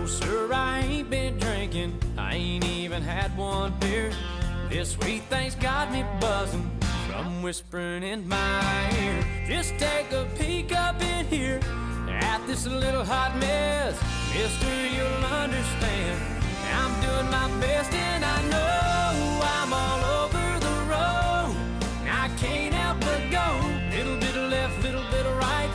sir, I ain't been drinking. I ain't even had one beer. This sweet thing's got me buzzing from whispering in my ear. Just take a peek up in here at this little hot mess. Mister, you'll understand I'm doing my best, and I know I'm all over the road. I can't help but go, little bit of left, little bit of right.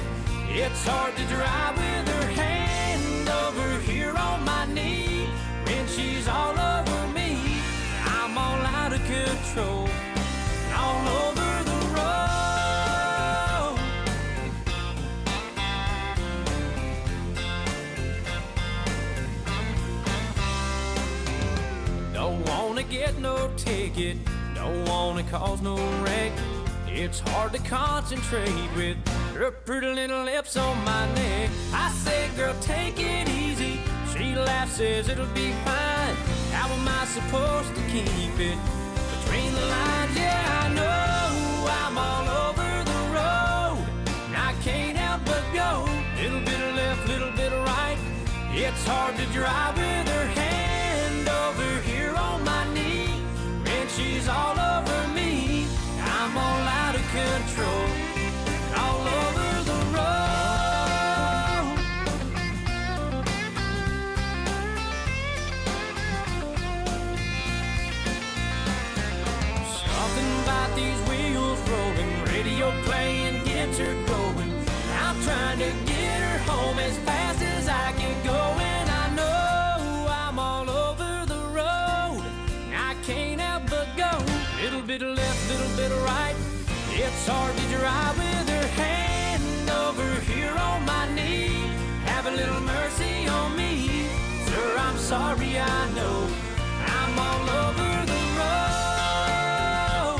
It's hard to drive with her hand over here on my knee. When she's all over me, I'm all out of control, all over the road. Don't wanna get no ticket, don't wanna cause no wreck. It's hard to concentrate with her pretty little lips on my neck. I say, girl, take it easy. She laughs, says it'll be fine. How am I supposed to keep it between the lines? Yeah, I know I'm all over the road, and I can't help but go, little bit of left, little bit of right. It's hard to drive with her hand over here on my knee. When she's all over me, I'm all out of control, all over the road. Something about these wheels rolling, radio playing gets her going. I'm trying to get her home as fast as I can go, and I know I'm all over the road. I can't help but go, little bit of left, little bit of right. It's hard to drive with her hand over here on my knee. Have a little mercy on me, sir, I'm sorry, I know I'm all over the road,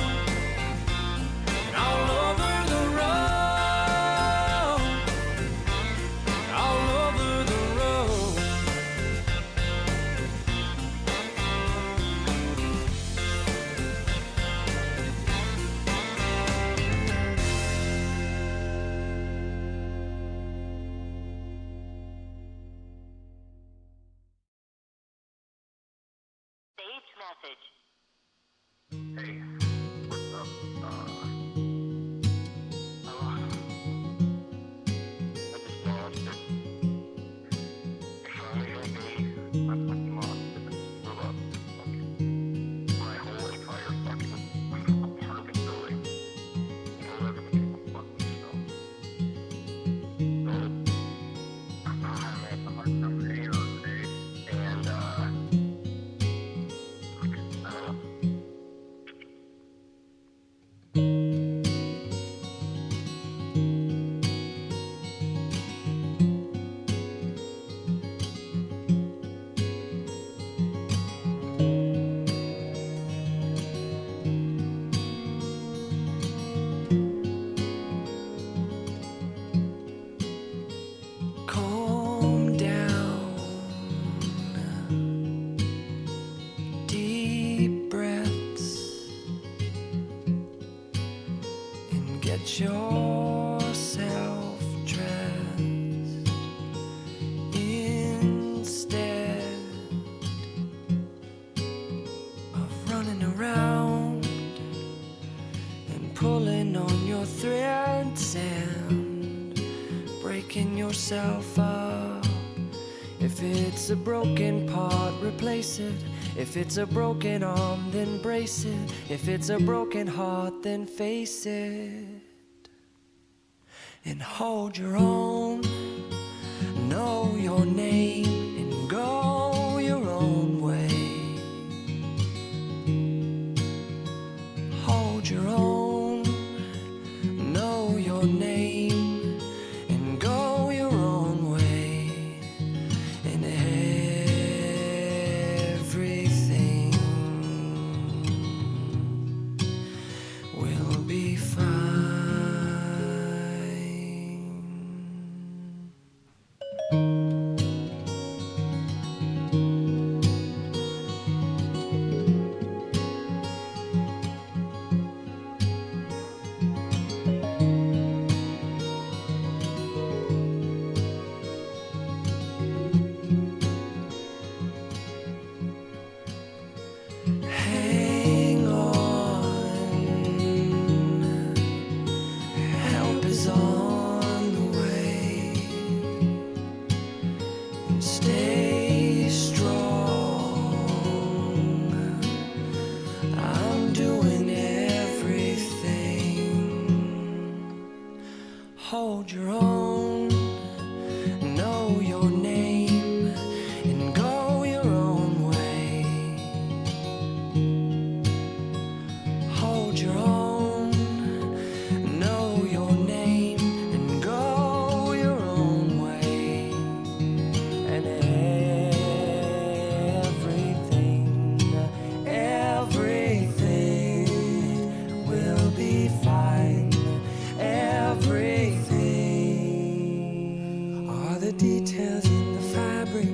all over the road, all over the road. Saved message. Hey, what's up? I just lost it. If I had me, I fucking lost it. It's blew up. My whole entire fucking apartment building. You know, everything fucking stuff. So, I'm having a hard time here today. And, I don't know. Calm down, deep breaths, and get yourself dressed. Instead of running around and pulling on your threads and breaking yourself up. If it's a broken part, replace it. If it's a broken arm, then brace it. If it's a broken heart, then face it. And hold your own, know your name, and go your own way. Hold your own, know your name, and go your own way. And everything will be fine. Hold your own, know your name, and go your own way. Hold your own, know your name, and go your own way. And everything will be fine. Everything. Are the details in the fabric?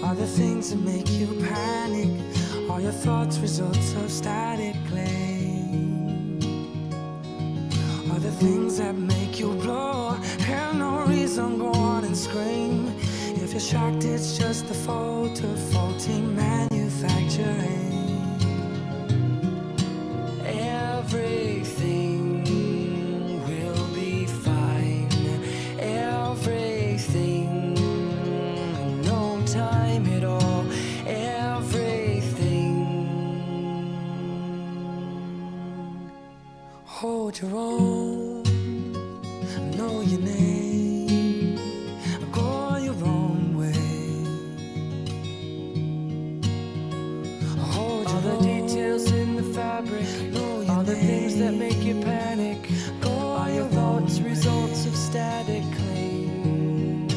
Are the things that make you panic? Are your thoughts results of static claim? Are the things that make you blow? Have no reason, go on and scream. If you're shocked, it's just the fault of faulty manufacturing. Everything will be fine. Everything, no time at all. Everything. Hold your own, know your name, go your own way. Hold all the details in the fabric, all the things that make you panic, are your thoughts results of static claim?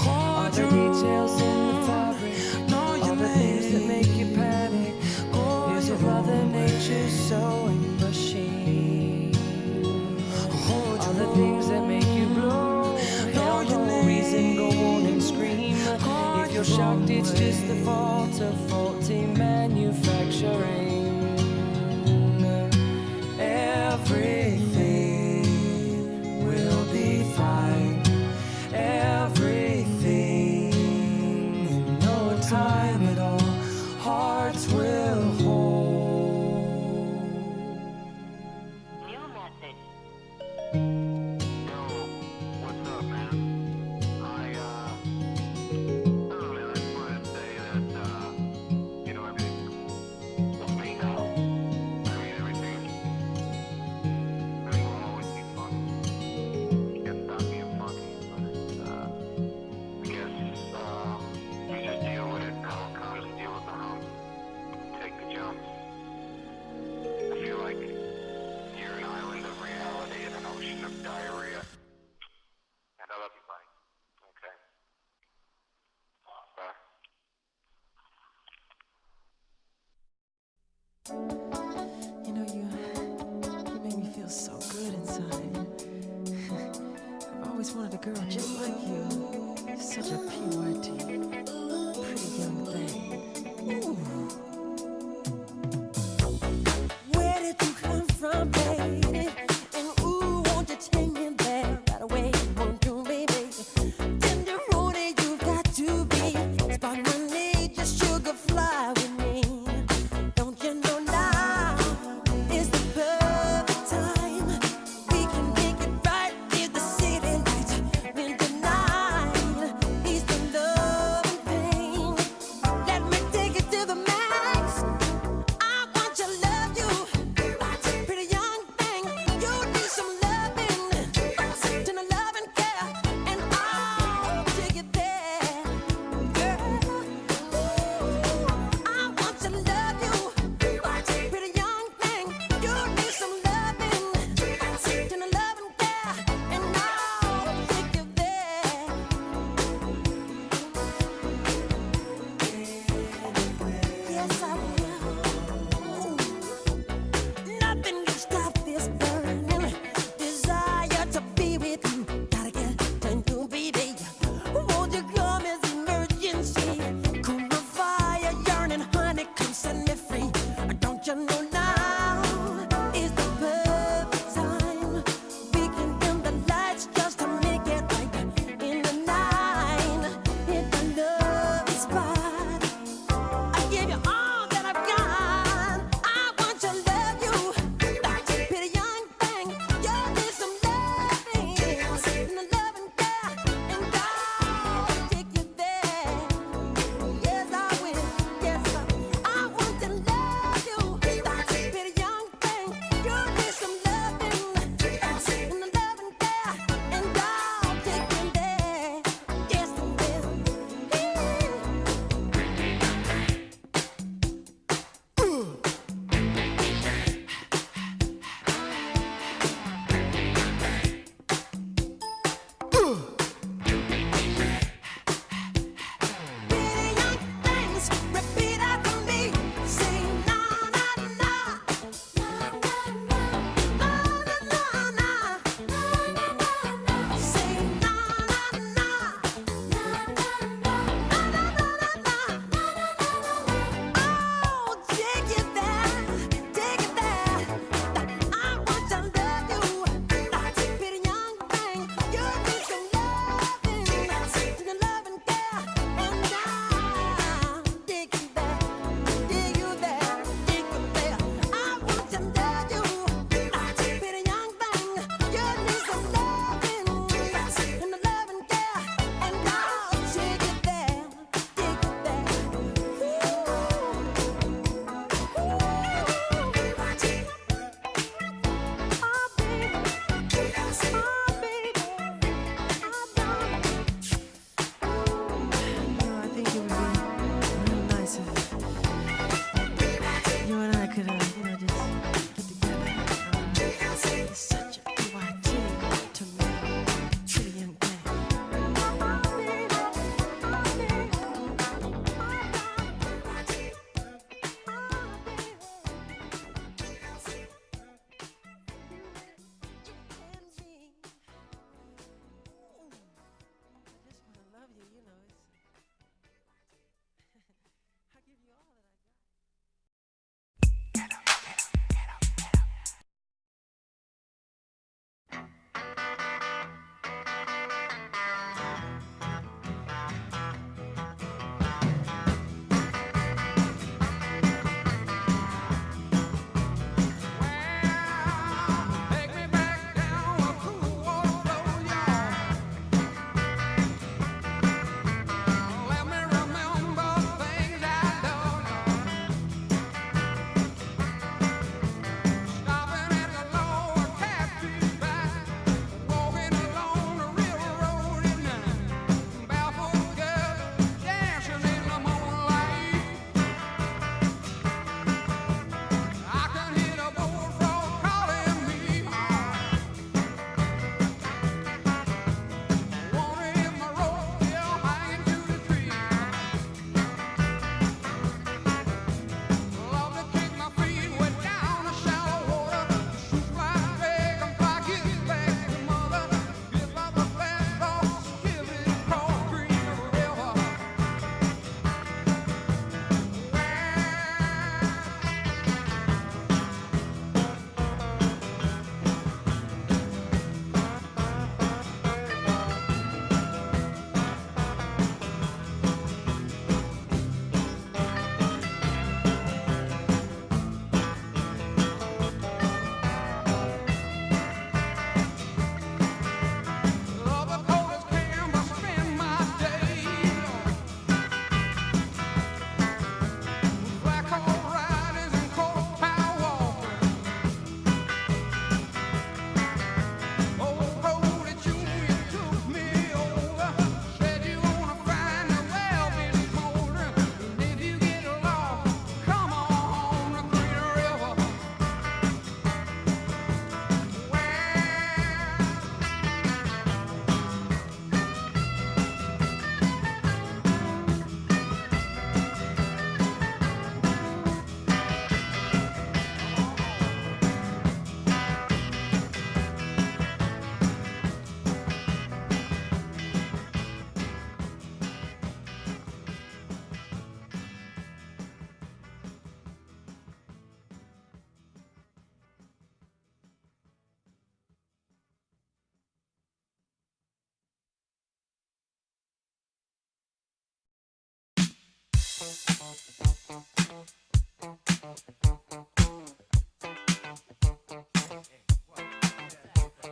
All the details in the fabric, all the things that make you panic, is your Mother Nature's sewing machine? All the things that make you blow, have no reason, go on and scream. If you're shocked, it's just the fault of faulty manufacturing. Everything will be fine. Everything, in no time at all, hearts will hold. New message. Yo, what's up, man? I don't know, man. I just wanted to say that, everything will be now. I mean, everything will always be fun. Can't stop being funny, but, I guess, you just deal with it. How it comes, deal with the hump. Take the jumps. I feel like you're an island of reality in an ocean of diarrhea. And I love you, buddy. Okay? Bye. You know, you make me feel so good inside. I've always wanted a girl just like you. Such a PYT, pretty young thing. Ooh. Where did you come from, baby? And ooh, won't you take me there right away? Won't you, baby? Tenderoni, you've got to be. Spot my need, just sugar fly with me. Don't you know now?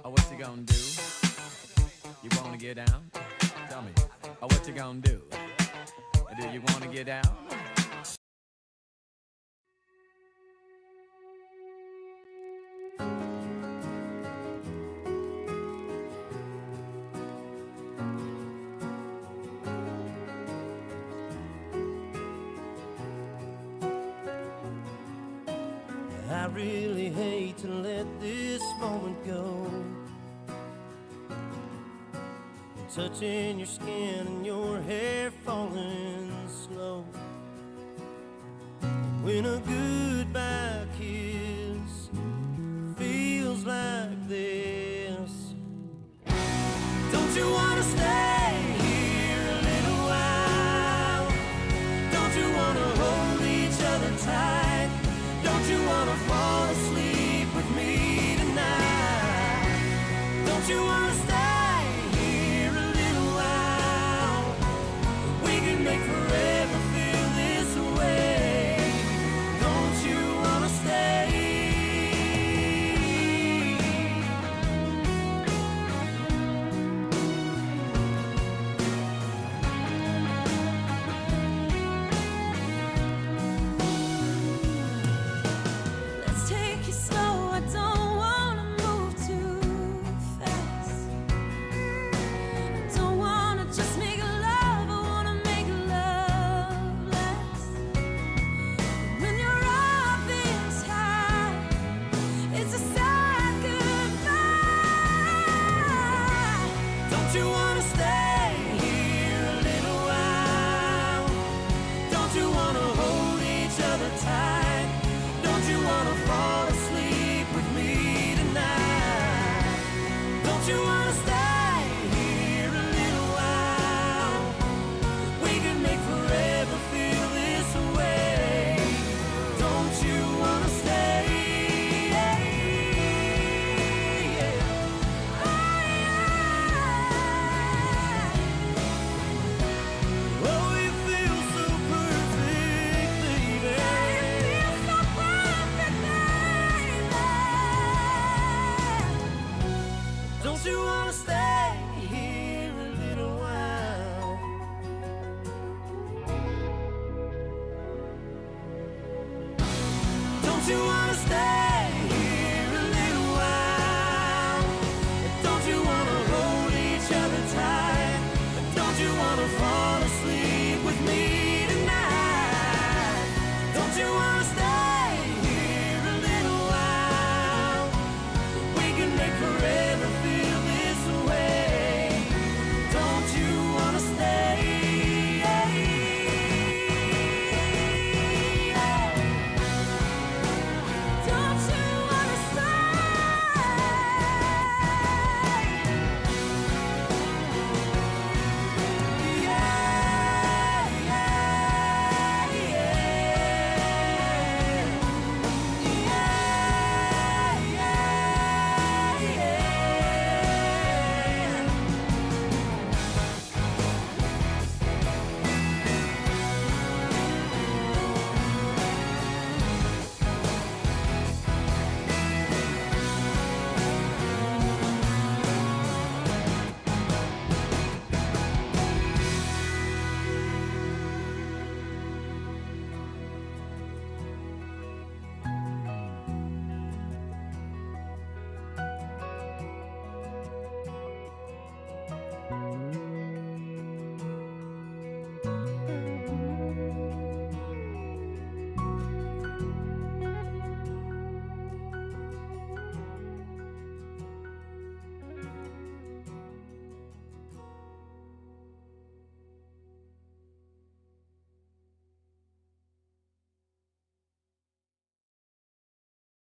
Oh, what you gonna do? You wanna get down? Tell me. Oh, what you gonna do? Do you wanna get down? I really hate to let this moment go. Touching your skin and your hair falling slow. When a goodbye kiss feels like this. Don't you wanna stay here a little while? Don't you wanna hold each other tight? Don't you wanna fall asleep with me tonight? Don't you wanna stay here a little while? We can make forever feel this way. Don't you wanna stay? Let's take it slow. I don't wanna move too fast. I don't wanna just make love. I wanna make love last. When you're up this high, it's a sad goodbye. Don't you wanna stay here a little while? Don't you wanna hold each other tight? Don't you wanna fall asleep with me tonight? Don't you wanna stay here a little while? We can make forever feel this way. Don't you wanna stay? Oh, you feel so perfect, baby. Don't you wanna stay here a little while? Don't you wanna stay here a little while? Don't you wanna hold each other tight? Don't you wanna fall asleep with me tonight? Don't you wanna stay here a little while? We can make forever feel this way. Don't you wanna stay? Don't you wanna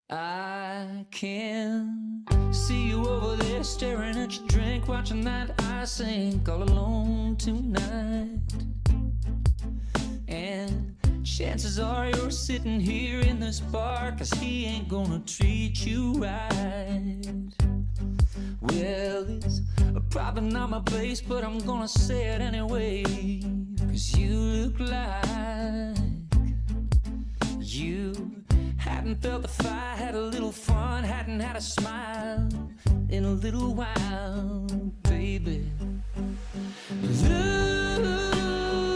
I can see you over there staring at your drink, watching that ice sink all alone tonight. And chances are you're sitting here in this bar, 'cause he ain't gonna treat you right. Well, it's probably not my place, but I'm gonna say it anyway, 'cause you look like You hadn't felt the fire, had a little fun, hadn't had a smile in a little while, baby. Blue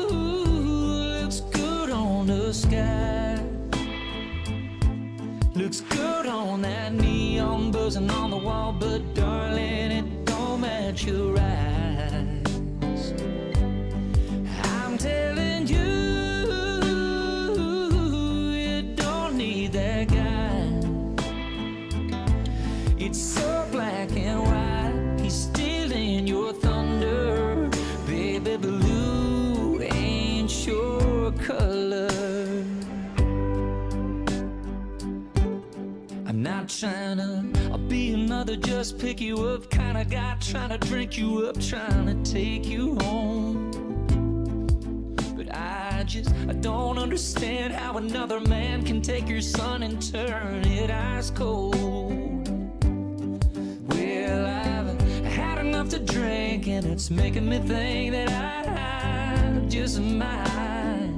looks good on the sky, looks good on that neon buzzing on the wall, but darling, it don't match your eyes. I'm telling you, it's so black and white, he's stealing your thunder. Baby, blue ain't your color. I'm not trying to be another just pick you up kind of guy, trying to drink you up, trying to take you home. But I don't understand how another man can take your sun and turn it ice cold. Well, I've had enough to drink, and it's making me think that I just might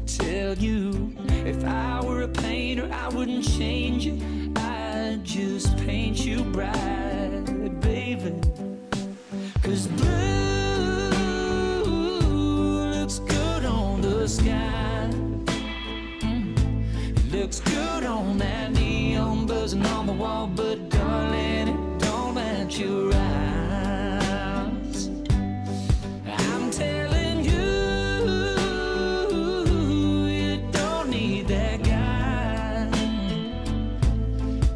tell you, if I were a painter, I wouldn't change you, I'd just paint you bright, baby. 'Cause blue looks good on the sky, it looks good on that neon buzzing on the wall, but darling, it don't match your eyes. I'm telling you, you don't need that guy.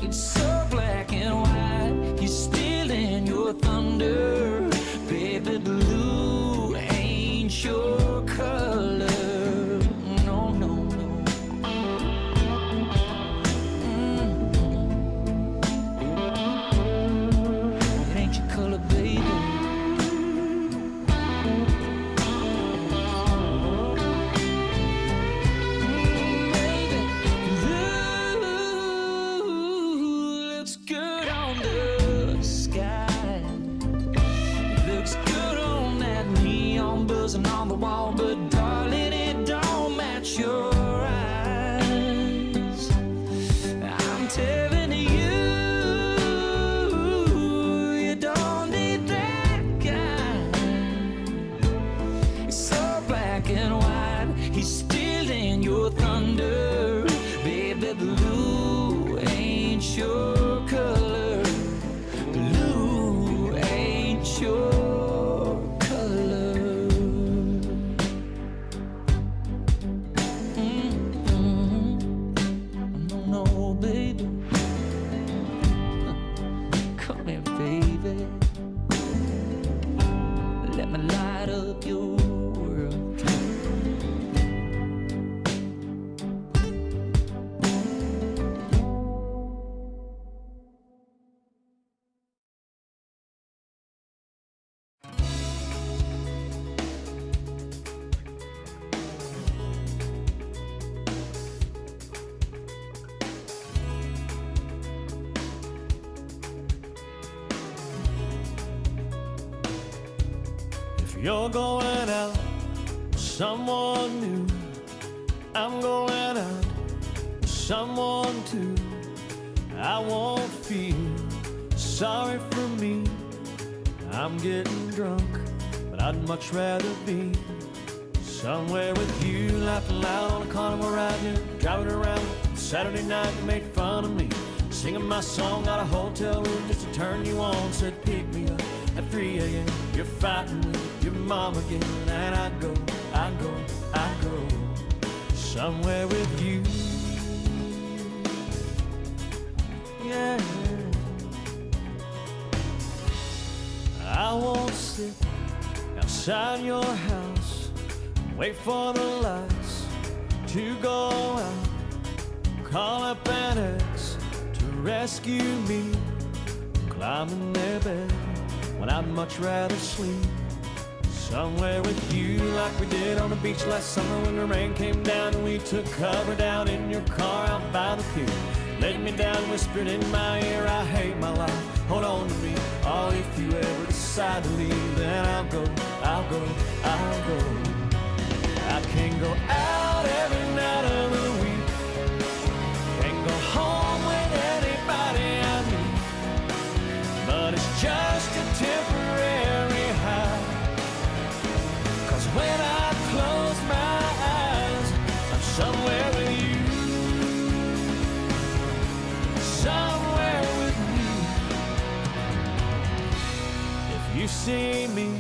It's so black and white, he's stealing your thunder. Baby, blue ain't your color. No, no, no. It ain't your color, baby. Baby, blue looks good on the sky, looks good on that neon buzzing on the wall, but darling, it don't match your eyes. I'm telling you, you don't need that guy. It's so black and white, he's stealing your thunder. Baby, blue ain't your color. Blue ain't your color. No, no, baby. Come here, baby. Let me light up your world. If you're going out with someone new, I'm going out with someone too. I won't feel sorry for me. I'm getting drunk, but I'd much rather be somewhere with you, laughing loud on a carnival ride here, driving around Saturday night. You made fun of me, singing my song, got a hotel room just to turn you on. Said pick me up at 3 a.m. You're fighting with your mom again, and I go somewhere with you. Yeah, I won't sit outside your house, wait for the lights to go out, call up an ex to rescue me, climb in their bed when I'd much rather sleep somewhere with you, like we did on the beach last summer when the rain came down and we took cover down in your car out by the pier. Laid me down, whispered in my ear, I hate my life, hold on to me. Oh, if you ever decide to leave, then I'll go. I can go out every night of the week, see me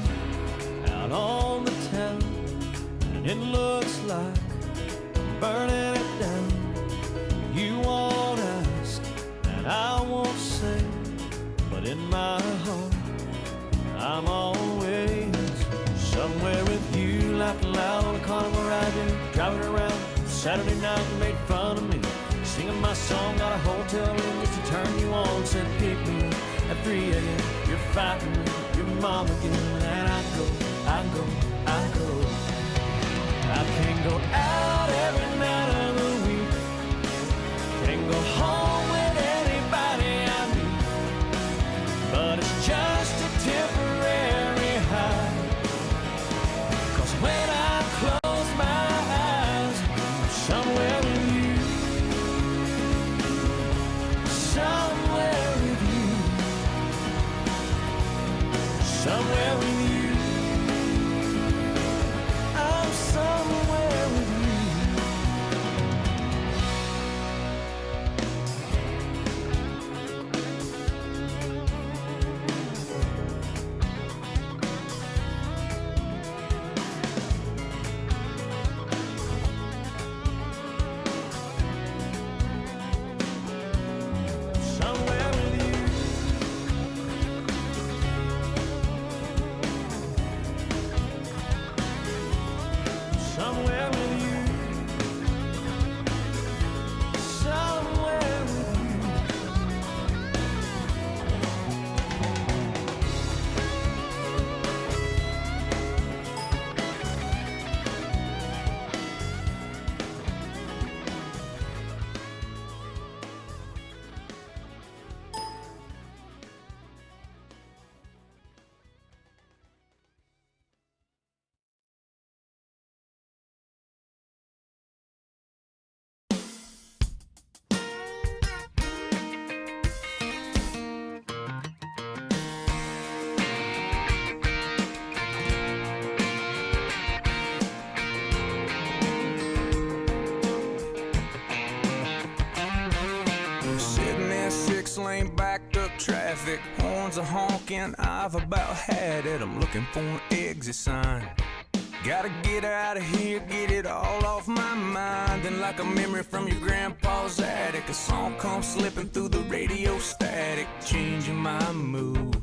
out on the town, and it looks like I'm burning it down. You won't ask, and I won't say, but in my heart, I'm always somewhere with you, laughing loud on the corner where I do, driving around Saturday night and made fun of me, singing my song, got a hotel room just to turn you on, said pick me up at 3 a.m. You're fighting with your mom again, and I go. I can't go out every night of the week, can't go home with anybody I meet, but it's just a temporary high, 'cause when I close my eyes, I'm somewhere with you, somewhere with you, somewhere with you. I'm somewhere with you. Somewhere with you. Somewhere with you. Somewhere with you. Sitting in 6-lane backed up traffic, horns are honking, I've about had it. I'm looking for an exit sign. Gotta get out of here, get it all off my mind. And like a memory from your grandpa's attic, a song comes slipping through the radio static, changing my mood.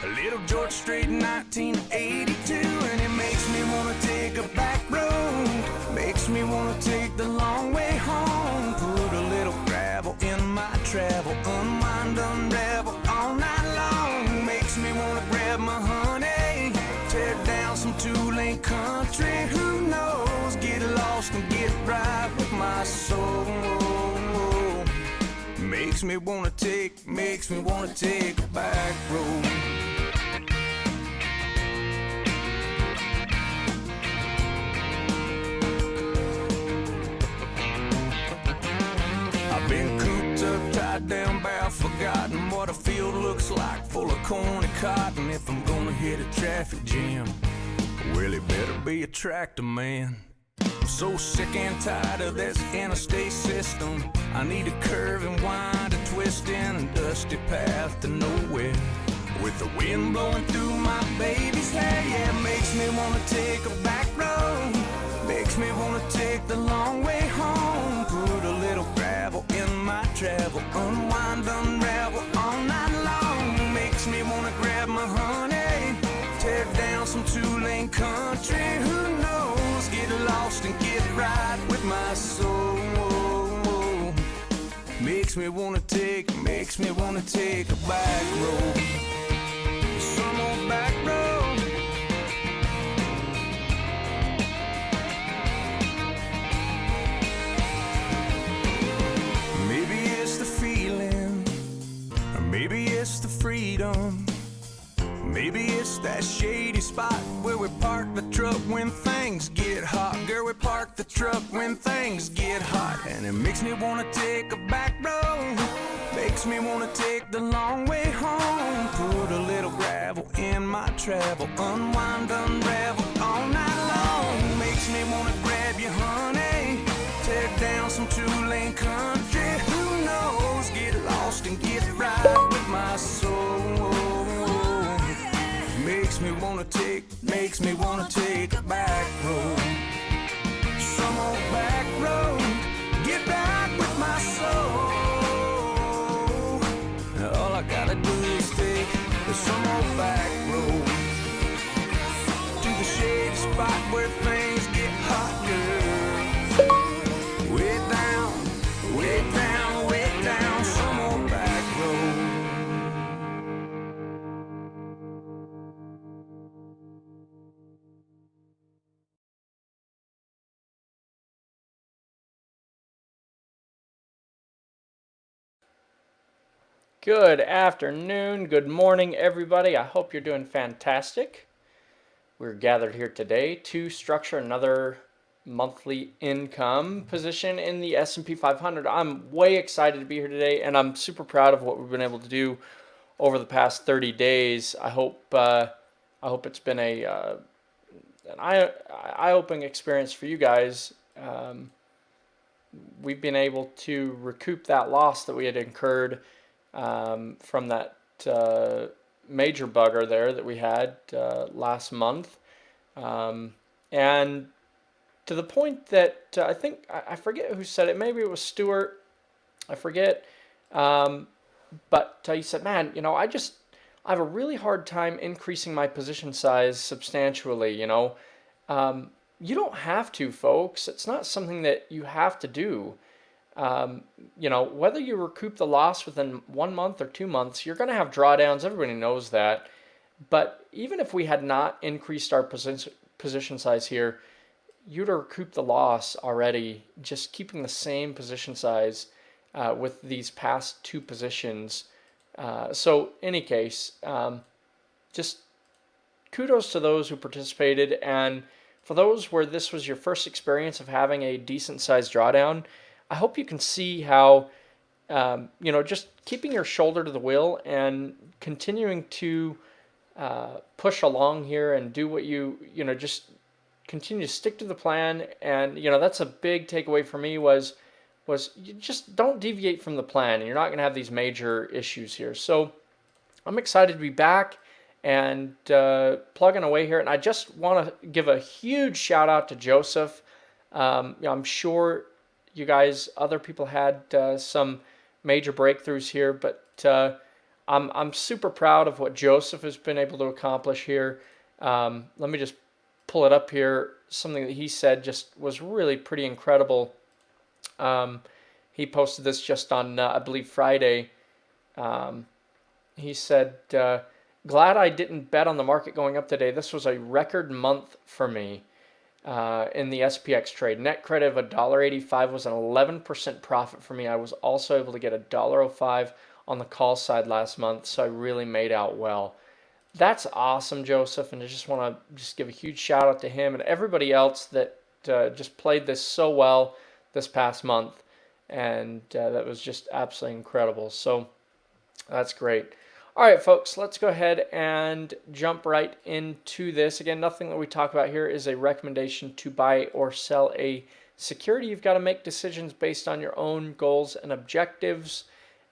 A little George Strait, 1982, and it makes me wanna take a back road, makes me wanna take the long way home, put a little gravel in my travel, unwind, unravel all night long, makes me wanna grab my honey, tear down some two-lane country, who knows, get lost and get right with my soul. Makes me wanna take a back road. I've been cooped up, tied down, bound, forgotten what a field looks like, full of corn and cotton. If I'm gonna hit a traffic jam, well, it better be a tractor man. I'm so sick and tired of this interstate system. I need a curve and wind, a twist in a dusty path to nowhere, with the wind blowing through my baby's hair. Yeah, it makes me wanna take a back road, makes me wanna take the long way home, put a little gravel in my travel, unwind, unravel all night long, makes me wanna grab my honey, tear down some two-lane country, who knows, get lost and get right with my soul. Makes me wanna take a back road, some old back road. Maybe it's the feeling, or maybe it's the freedom, maybe it's that shady spot where we park the truck when things get hot. Girl, we park the truck when things get hot, and it makes me wanna take a back road, makes me wanna take the long way home, put a little gravel in my travel, unwind, unravel all night long, makes me wanna grab you, honey, tear down some two-lane country, who knows, get lost and get right with my soul. makes me wanna take a back road. Some old back road, get back with my soul. All I gotta do is take some old back road to the shady spot where things get hot, girl. Way down, way down, way down, some old back road. Good afternoon, good morning, everybody. I hope you're doing fantastic. We're gathered here today to structure another monthly income position in the S&P 500. I'm way excited to be here today, and I'm super proud of what we've been able to do over the past 30 days. I hope it's been an eye-opening experience for you guys. We've been able to recoup that loss that we had incurred from that major bugger there that we had last month, and to the point that I think I forget who said it. Maybe it was Stuart. I forget, but he said, "Man, I have a really hard time increasing my position size substantially. You don't have to, folks. It's not something that you have to do." Whether you recoup the loss within 1 month or 2 months, you're going to have drawdowns. Everybody knows that. But even if we had not increased our position size here, you'd recoup the loss already, just keeping the same position size with these past 2 positions. So in any case, just kudos to those who participated. And for those where this was your first experience of having a decent sized drawdown, I hope you can see how, just keeping your shoulder to the wheel and continuing to push along here and do what just continue to stick to the plan. And, that's a big takeaway for me was you just don't deviate from the plan, and you're not going to have these major issues here. So I'm excited to be back and plugging away here. And I just want to give a huge shout out to Joseph. I'm sure you guys, other people had some major breakthroughs here, but I'm super proud of what Joseph has been able to accomplish here. Let me just pull it up here. Something that he said just was really pretty incredible. He posted this just on, I believe, Friday. He said, "Glad I didn't bet on the market going up today. This was a record month for me." In the SPX trade. Net credit of $1.85 was an 11% profit for me. I was also able to get $1.05 on the call side last month, so I really made out well. That's awesome, Joseph, and I just want to give a huge shout out to him and everybody else that just played this so well this past month, and that was just absolutely incredible. So that's great. All right, folks, let's go ahead and jump right into this. Again, nothing that we talk about here is a recommendation to buy or sell a security. You've got to make decisions based on your own goals and objectives.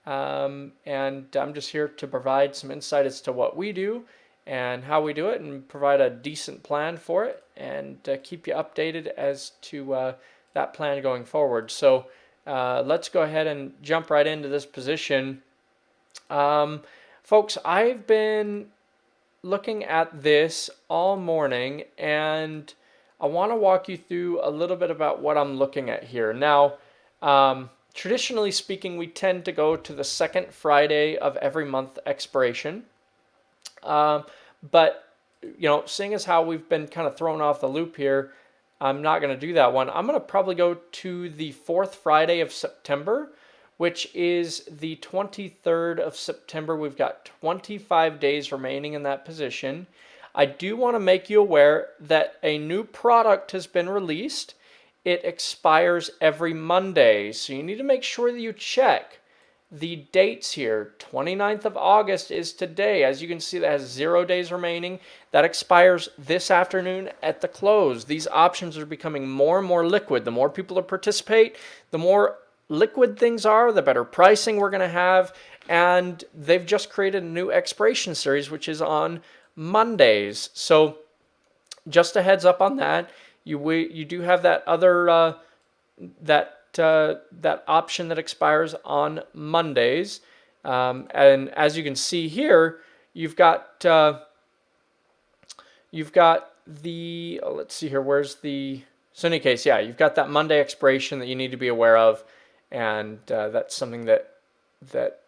And I'm just here to provide some insight as to what we do and how we do it, and provide a decent plan for it, and keep you updated as to that plan going forward. So let's go ahead and jump right into this position. Folks, I've been looking at this all morning, and I want to walk you through a little bit about what I'm looking at here. Now, traditionally speaking, we tend to go to the second Friday of every month expiration. But, seeing as how we've been kind of thrown off the loop here, I'm not going to do that one. I'm going to probably go to the 4th Friday of September, which is the 23rd of September. We've got 25 days remaining in that position. I do want to make you aware that a new product has been released. It expires every Monday, so you need to make sure that you check the dates here. 29th of August is today. As you can see, that has 0 days remaining. That expires this afternoon at the close. These options are becoming more and more liquid. The more people that participate, the more liquid things are, the better pricing we're going to have. And they've just created a new expiration series, which is on Mondays. So just a heads up on that. You do have that other that option that expires on Mondays, and as you can see here, you've got the let's see here. Where's the so in any case, yeah, you've got that Monday expiration that you need to be aware of, and that's something that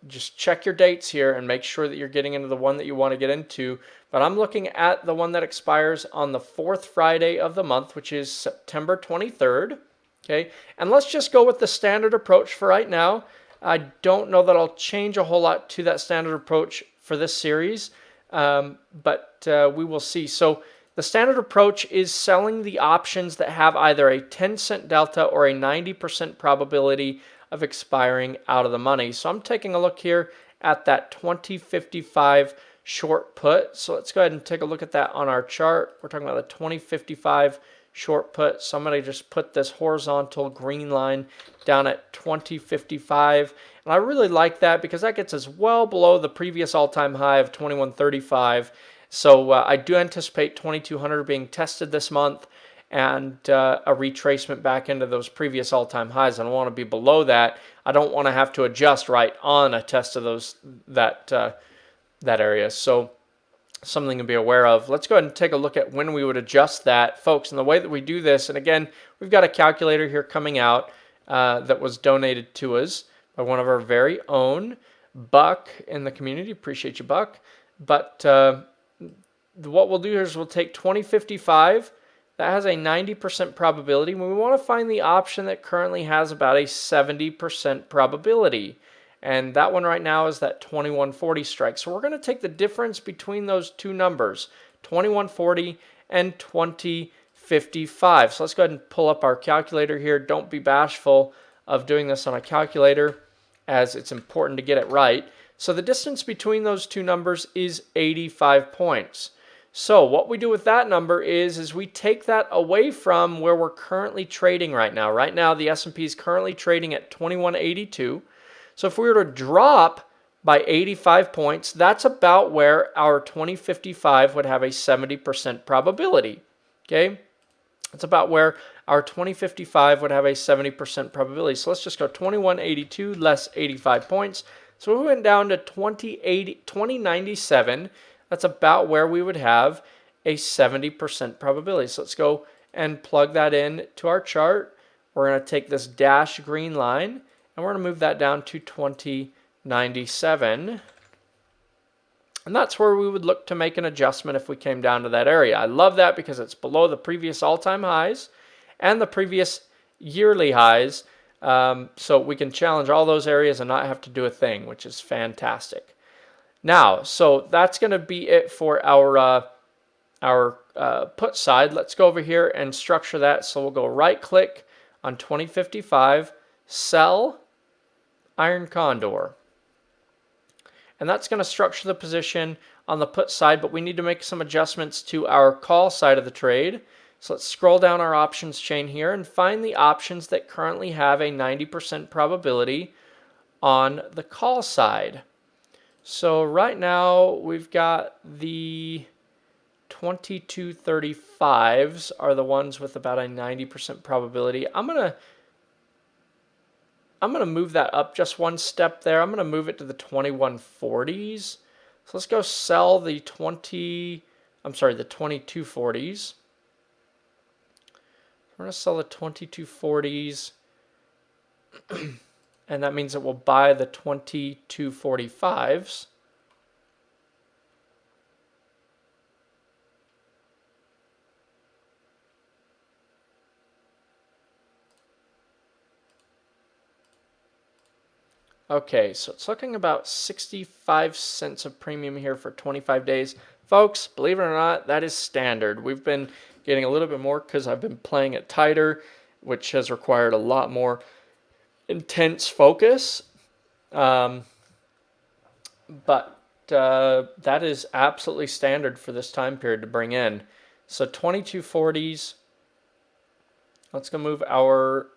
just check your dates here and make sure that you're getting into the one that you want to get into. But I'm looking at the one that expires on the 4th Friday of the month, which is September 23rd. Okay, and let's just go with the standard approach for right now. I don't know that I'll change a whole lot to that standard approach for this series, but we will see. So the standard approach is selling the options that have either a 10-cent delta or a 90% probability of expiring out of the money. So I'm taking a look here at that 2055 short put. So let's go ahead and take a look at that on our chart. We're talking about the 2055 short put. So I'm going to just put this horizontal green line down at 2055. And I really like that because that gets us well below the previous all-time high of 2135. So I do anticipate 2200 being tested this month and a retracement back into those previous all-time highs. I don't want to be below that. I don't want to have to adjust right on a test of that area. So something to be aware of. Let's go ahead and take a look at when we would adjust that, folks. And the way that we do this, and again, we've got a calculator here coming out that was donated to us by one of our very own, Buck, in the community. Appreciate you, Buck. But what we'll do here is we'll take 2055. That has a 90% probability. We want to find the option that currently has about a 70% probability. And that one right now is that 2140 strike. So we're going to take the difference between those two numbers, 2140 and 2055. So let's go ahead and pull up our calculator here. Don't be bashful of doing this on a calculator, as it's important to get it right. So the distance between those two numbers is 85 points. So what we do with that number is we take that away from where we're currently trading right now. Right now, the S&P is currently trading at 2182. So if we were to drop by 85 points, that's about where our 2055 would have a 70% probability. Okay? That's about where our 2055 would have a 70% probability. So let's just go 2182 less 85 points. So we went down to 2097. That's about where we would have a 70% probability. So let's go and plug that in to our chart. We're going to take this dashed green line and we're going to move that down to 2097. And that's where we would look to make an adjustment if we came down to that area. I love that because it's below the previous all-time highs and the previous yearly highs. So we can challenge all those areas and not have to do a thing, which is fantastic. Now, so that's going to be it for our put side. Let's go over here and structure that. So we'll go right click on 2055, sell Iron Condor. And that's going to structure the position on the put side, but we need to make some adjustments to our call side of the trade. So let's scroll down our options chain here and find the options that currently have a 90% probability on the call side. So right now we've got the 2235s are the ones with about a 90% probability. I'm gonna move that up just one step there. I'm gonna move it to the 2140s. So let's go sell the 2240s. We're gonna sell the 2240s. And that means that we'll buy the 2245s. Okay, so it's looking about 65 cents of premium here for 25 days. Folks, believe it or not, that is standard. We've been getting a little bit more because I've been playing it tighter, which has required a lot more intense focus, but that is absolutely standard for this time period to bring in. So 2240s, let's go move our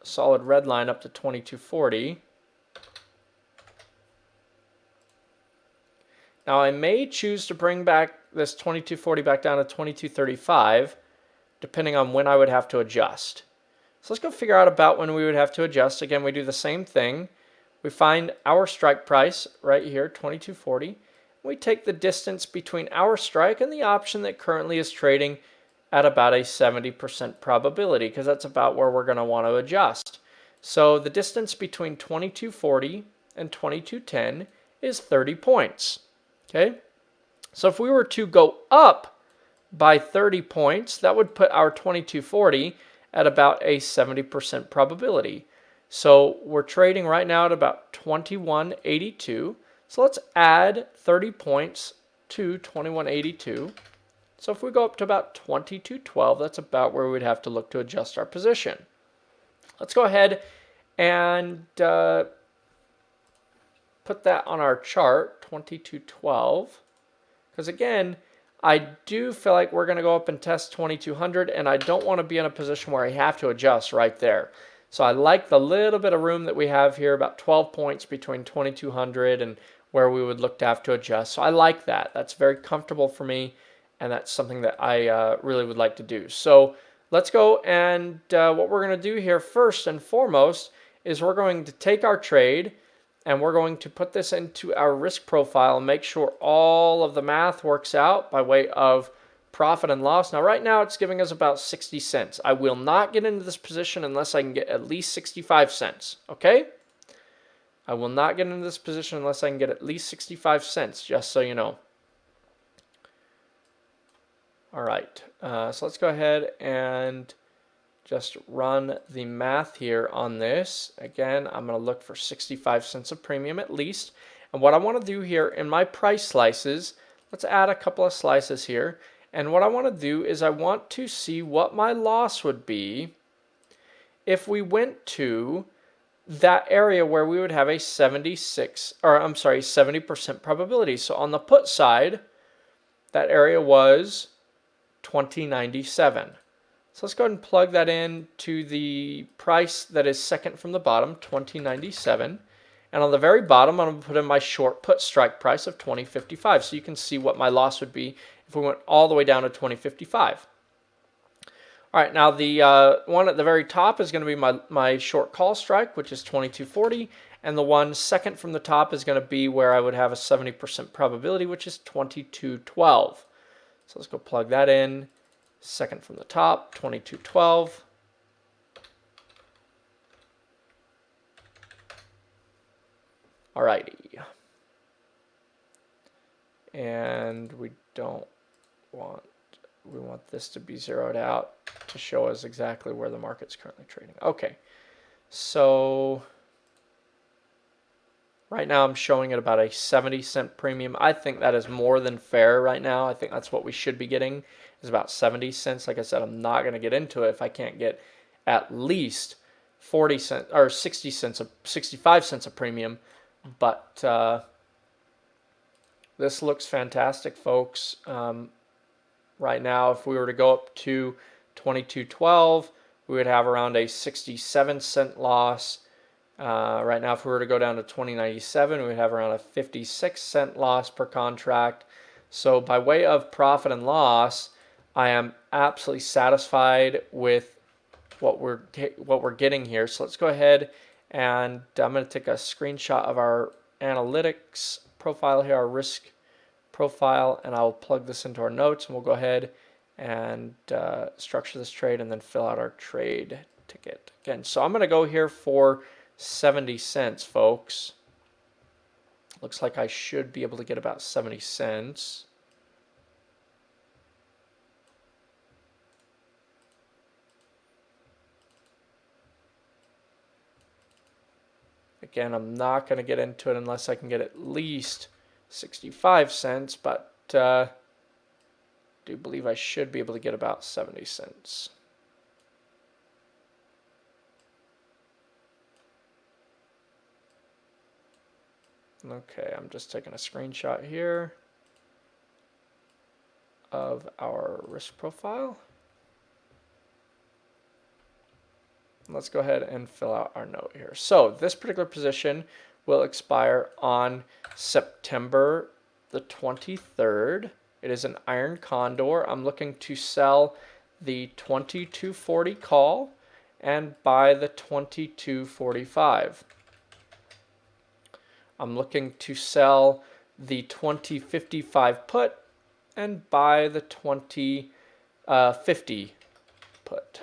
solid red line up to 2240. Now I may choose to bring back this 2240 back down to 2235, depending on when I would have to adjust. So let's go figure out about when we would have to adjust. Again, we do the same thing. We find our strike price right here, 2240. We take the distance between our strike and the option that currently is trading at about a 70% probability, because that's about where we're going to want to adjust. So the distance between 2240 and 2210 is 30 points. Okay? So if we were to go up by 30 points, that would put our 2240 at about a 70% probability. So we're trading right now at about 2182. So let's add 30 points to 2182. So if we go up to about 2212, that's about where we'd have to look to adjust our position. Let's go ahead and put that on our chart, 2212. Because again, I do feel like we're going to go up and test 2200, and I don't want to be in a position where I have to adjust right there. So I like the little bit of room that we have here, about 12 points between 2200 and where we would look to have to adjust. So I like that. That's very comfortable for me, and that's something that I really would like to do. So let's go, and what we're going to do here first and foremost is we're going to take our trade, and we're going to put this into our risk profile and make sure all of the math works out by way of profit and loss. Now, right now, it's giving us about 60 cents. I will not get into this position unless I can get at least 65 cents, okay? I will not get into this position unless I can get at least 65 cents, just so you know. All right, so let's go ahead and just run the math here on this. Again, I'm going to look for 65 cents of premium at least. And what I want to do here in my price slices, let's add a couple of slices here. And what I want to do is I want to see what my loss would be if we went to that area where we would have a 70% probability. So on the put side, that area was 2097. So let's go ahead and plug that in to the price that is second from the bottom, 2097. And on the very bottom, I'm going to put in my short put strike price of 2055. So you can see what my loss would be if we went all the way down to 2055. All right, now the one at the very top is going to be my short call strike, which is 2240. And the one second from the top is going to be where I would have a 70% probability, which is 2212. So let's go plug that in. Second from the top, 2212. Alrighty. And we want this to be zeroed out to show us exactly where the market's currently trading. Okay. So right now I'm showing it about a 70-cent premium. I think that is more than fair right now. I think that's what we should be getting, is about 70 cents. Like I said, I'm not going to get into it if I can't get at least 40 cents or 60 cents, 65 cents a premium. But this looks fantastic, folks. Right now, if we were to go up to 2212, we would have around a 67-cent loss. Right now, if we were to go down to 2097, we would have around a 56-cent loss per contract. So by way of profit and loss, I am absolutely satisfied with what we're getting here. So let's go ahead and I'm going to take a screenshot of our analytics profile here, our risk profile, and I'll plug this into our notes, and we'll go ahead and structure this trade and then fill out our trade ticket. Again, so I'm going to go here for 70 cents, folks. Looks like I should be able to get about 70 cents. Again, I'm not going to get into it unless I can get at least 65 cents, but do believe I should be able to get about 70 cents. Okay, I'm just taking a screenshot here of our risk profile. Let's go ahead and fill out our note here. So this particular position will expire on September the 23rd. It is an iron condor. I'm looking to sell the 2240 call and buy the 2245. I'm looking to sell the 2055 put and buy the 2050 put.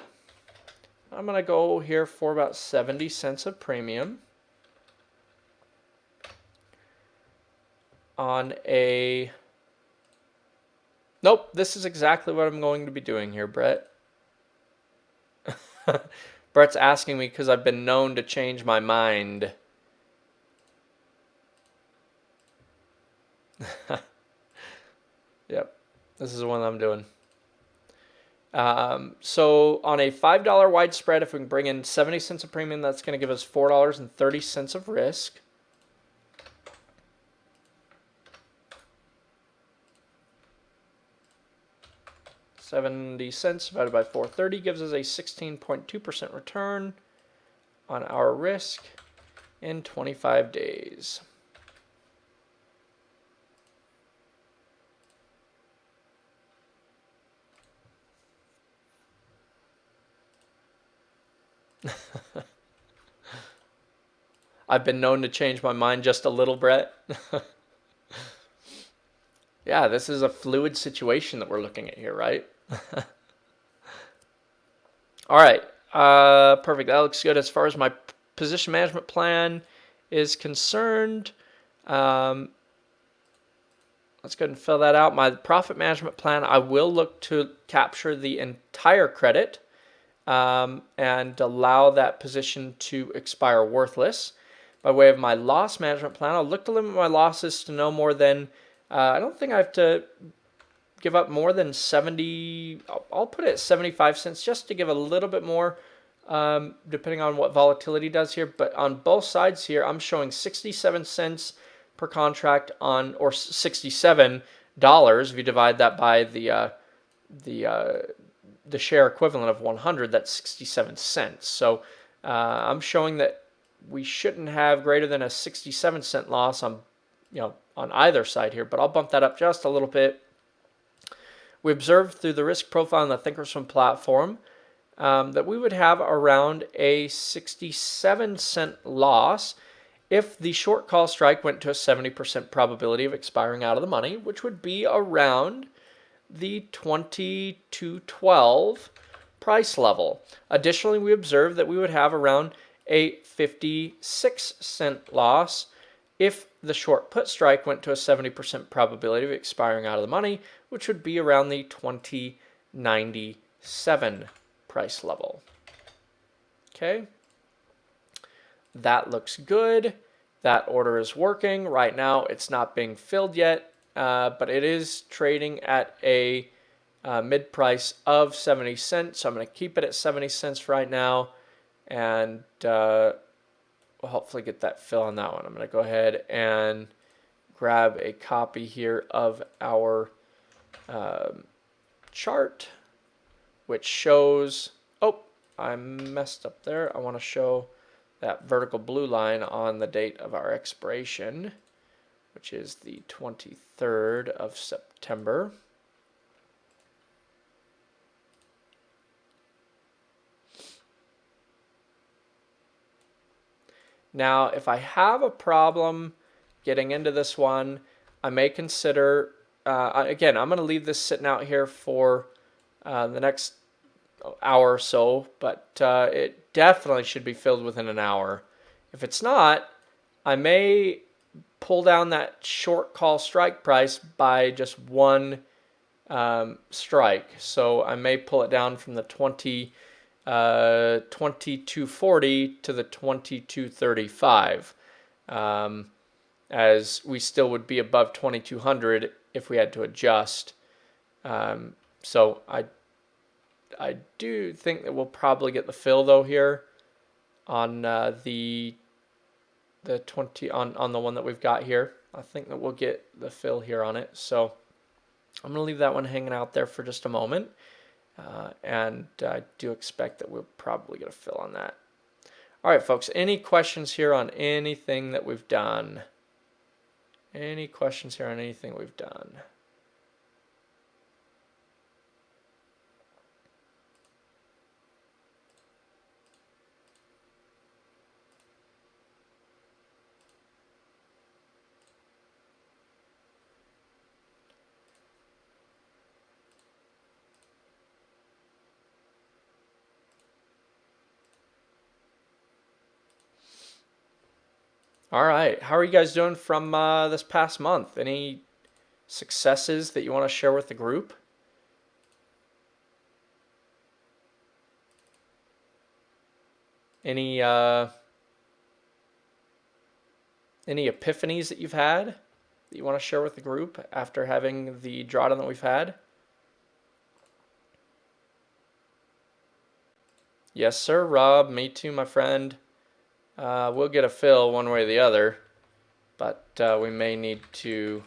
I'm going to go here for about 70 cents of premium on a... Nope, this is exactly what I'm going to be doing here, Brett. Brett's asking me because I've been known to change my mind. Yep, this is the one I'm doing. So on a $5 wide spread, if we can bring in 70 cents of premium, that's going to give us $4.30 of risk. $0.70 divided by 430 gives us a 16.2% return on our risk in 25 days. I've been known to change my mind just a little, Brett. Yeah, this is a fluid situation that we're looking at here, right? All right, perfect. That looks good as far as my position management plan is concerned. Let's go ahead and fill that out. My profit management plan, I will look to capture the entire credit and allow that position to expire worthless. By way of my loss management plan, I'll look to limit my losses to no more than, I don't think I have to give up more than 70, I'll put it at 75 cents just to give a little bit more, depending on what volatility does here. But on both sides here, I'm showing 67 cents per contract on, or $67 if you divide that by the share equivalent of 100, that's 67 cents. So I'm showing that we shouldn't have greater than a 67-cent loss on, on either side here, but I'll bump that up just a little bit. We observed through the risk profile on the Thinkorswim platform that we would have around a 67-cent loss if the short call strike went to a 70% probability of expiring out of the money, which would be around the 2212 price level. Additionally, we observed that we would have around a 56-cent loss if the short put strike went to a 70% probability of expiring out of the money, which would be around the 2097 price level. Okay, that looks good. That order is working. Right now, it's not being filled yet, but it is trading at a mid price of 70 cents. So I'm going to keep it at 70 cents right now, and we'll hopefully get that fill on that one. I'm going to go ahead and grab a copy here of our chart, which shows, oh, I messed up there. I want to show that vertical blue line on the date of our expiration, which is the 23rd of September. Now, if I have a problem getting into this one, I may consider, again, I'm going to leave this sitting out here for the next hour or so, but it definitely should be filled within an hour. If it's not, I may pull down that short call strike price by just one strike. So I may pull it down from the 2240 to the 2235, as we still would be above 2200 if we had to adjust. So I do think that we'll probably get the fill though here on the 20 on the one that we've got here. I think that we'll get the fill here on it. So I'm going to leave that one hanging out there for just a moment. And I do expect that we'll probably get a fill on that. All right, folks, any questions here on anything that we've done? Any questions here on anything we've done? All right. How are you guys doing from this past month? Any successes that you want to share with the group? Any epiphanies that you've had that you want to share with the group after having the drawdown that we've had? Yes, sir, Rob. Me too, my friend. We'll get a fill one way or the other, but we may need to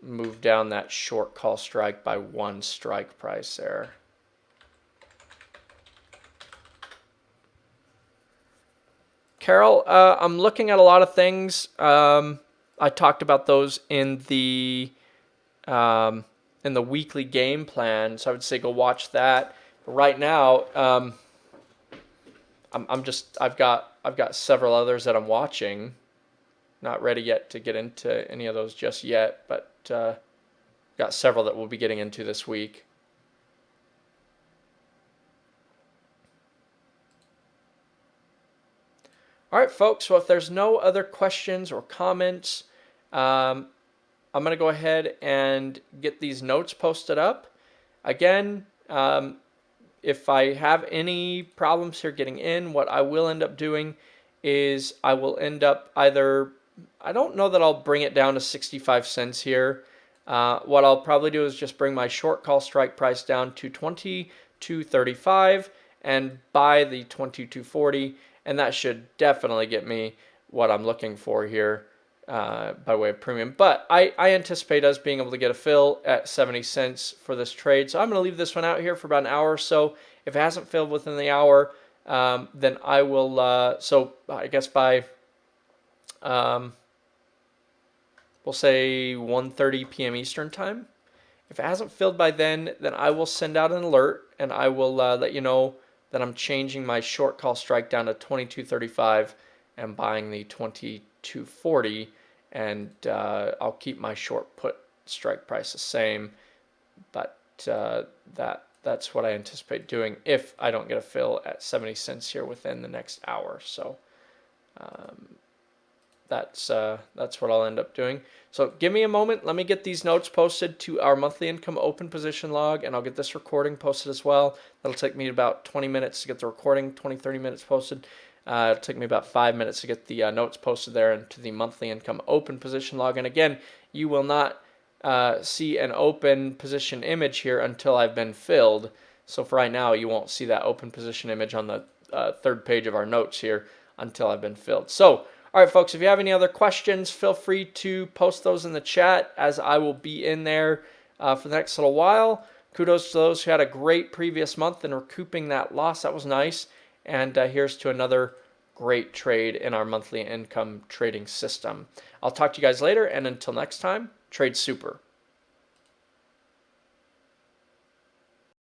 move down that short call strike by 1 strike price there. Carol, I'm looking at a lot of things. I talked about those in the weekly game plan, so I would say go watch that. Right now, I've got several others that I'm watching. Not ready yet to get into any of those just yet, but got several that we'll be getting into this week. All right, folks. Well, if there's no other questions or comments, I'm going to go ahead and get these notes posted up. Again, if I have any problems here getting in, what I will end up doing is I will end up either, I don't know that I'll bring it down to 65 cents here. What I'll probably do is just bring my short call strike price down to 22.35 and buy the 22.40, and that should definitely get me what I'm looking for here by way of premium. But I anticipate us being able to get a fill at 70 cents for this trade. So I'm going to leave this one out here for about an hour or so. If it hasn't filled within the hour, then I will, so I guess by, we'll say 1:30 p.m. Eastern time. If it hasn't filled by then I will send out an alert and I will let you know that I'm changing my short call strike down to 22.35 and buying the 22.40, and I'll keep my short put strike price the same, but that's what I anticipate doing if I don't get a fill at 70 cents here within the next hour. So that's what I'll end up doing. So give me a moment. Let me get these notes posted to our monthly income open position log, and I'll get this recording posted as well. That'll take me about 20 minutes to get the recording, 20-30 minutes posted. It'll take me about 5 minutes to get the notes posted there into the monthly income open position log. And again, you will not see an open position image here until I've been filled. So for right now, you won't see that open position image on the third page of our notes here until I've been filled. So, all right, folks, if you have any other questions, feel free to post those in the chat, as I will be in there for the next little while. Kudos to those who had a great previous month in recouping that loss. That was nice. And here's to another great trade in our monthly income trading system. I'll talk to you guys later, and until next time, trade super.